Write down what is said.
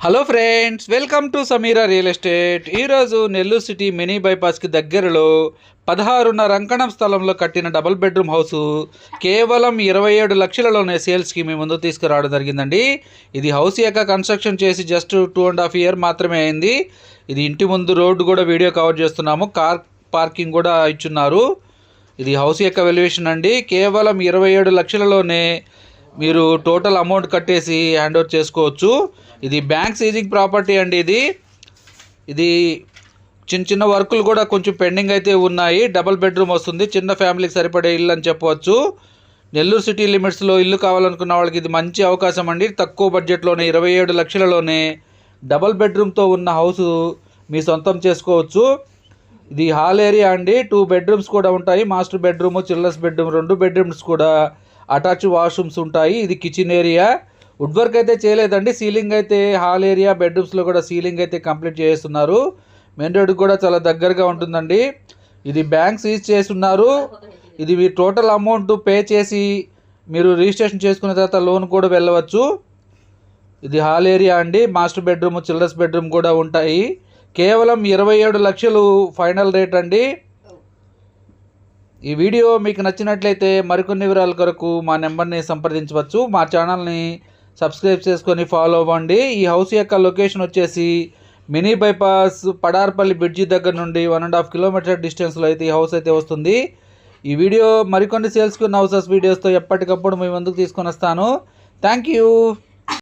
Hello friends, welcome to Sameera real estate. ఈరోజు Nellore city mini బైపాస్కి దగ్గరలో 16.5 అంకణం స్థలంలో కట్టిన డబుల్ బెడ్రూమ్ హౌస్ కేవలం 27 లక్షలలోనే సేల్స్కి మీ ముందు తీసుకురావడం జరిగిందండి. ఇది హౌస్ యొక్క కన్స్ట్రక్షన్ చేసి జస్ట్ 2.5 years మాత్రమే అయింది. ఇది ఇంటి ముందు రోడ్డు కూడా వీడియో కవర్ చేస్తున్నాము. కార్ పార్కింగ్ కూడా ఇచ్చున్నారు. ఇది హౌస్ యొక్క వాల్యుయేషన్ అండి. కేవలం 27 లక్షలలోనే మీరు టోటల్ అమౌంట్ కట్టేసి హ్యాండ్ ఓవర్ చేసుకోవచ్చు. ఇది బ్యాంక్ సీజింగ్ ప్రాపర్టీ అండి. ఇది చిన్న చిన్న వర్కులు కూడా కొంచెం పెండింగ్ అయితే ఉన్నాయి. డబుల్ బెడ్రూమ్ వస్తుంది. చిన్న ఫ్యామిలీకి సరిపడే ఇల్లు అని చెప్పవచ్చు. నెల్లూరు సిటీ లిమిట్స్లో ఇల్లు కావాలనుకున్న వాళ్ళకి ఇది మంచి అవకాశం అండి. తక్కువ బడ్జెట్లోనే 27 లక్షలలోనే డబుల్ బెడ్రూమ్తో ఉన్న హౌస్ మీ సొంతం చేసుకోవచ్చు. ఇది హాల్ ఏరియా అండి. 2 bedrooms కూడా ఉంటాయి. Master bedroom, children's bedroom 2 bedrooms కూడా అటాచ్ వాష్రూమ్స్ ఉంటాయి. ఇది కిచెన్ ఏరియా. వుడ్ వర్క్ అయితే చేయలేదండి. సీలింగ్ అయితే హాల్ ఏరియా బెడ్రూమ్స్లో కూడా సీలింగ్ అయితే కంప్లీట్ చేస్తున్నారు. మెయిన్ రోడ్కి కూడా చాలా దగ్గరగా ఉంటుందండి. ఇది బ్యాంక్ సీజ్ చేస్తున్నారు. ఇది మీ టోటల్ అమౌంట్ పే చేసి మీరు రిజిస్ట్రేషన్ చేసుకున్న తర్వాత లోన్ కూడా వెళ్ళవచ్చు. ఇది హాల్ ఏరియా అండి. మాస్టర్ బెడ్రూమ్, చిల్డ్రన్స్ బెడ్రూమ్ కూడా ఉంటాయి. కేవలం 27 లక్షలు ఫైనల్ రేట్ అండి. ఈ వీడియో మీకు నచ్చినట్లయితే మరికొన్ని వివరాల కొరకు మా నెంబర్ని సంప్రదించవచ్చు. మా ఛానల్ని సబ్స్క్రైబ్ చేసుకొని ఫాలో అవ్వండి. ఈ హౌస్ యొక్క లొకేషన్ వచ్చేసి మినీ బైపాస్ పడార్పల్లి బ్రిడ్జి దగ్గర నుండి 1.5 kilometer డిస్టెన్స్లో అయితే ఈ హౌస్ అయితే వస్తుంది. ఈ వీడియో మరికొన్ని సేల్స్కున్న హౌసెస్ వీడియోస్తో ఎప్పటికప్పుడు మీ ముందుకు తీసుకొని వస్తాను. Thank you.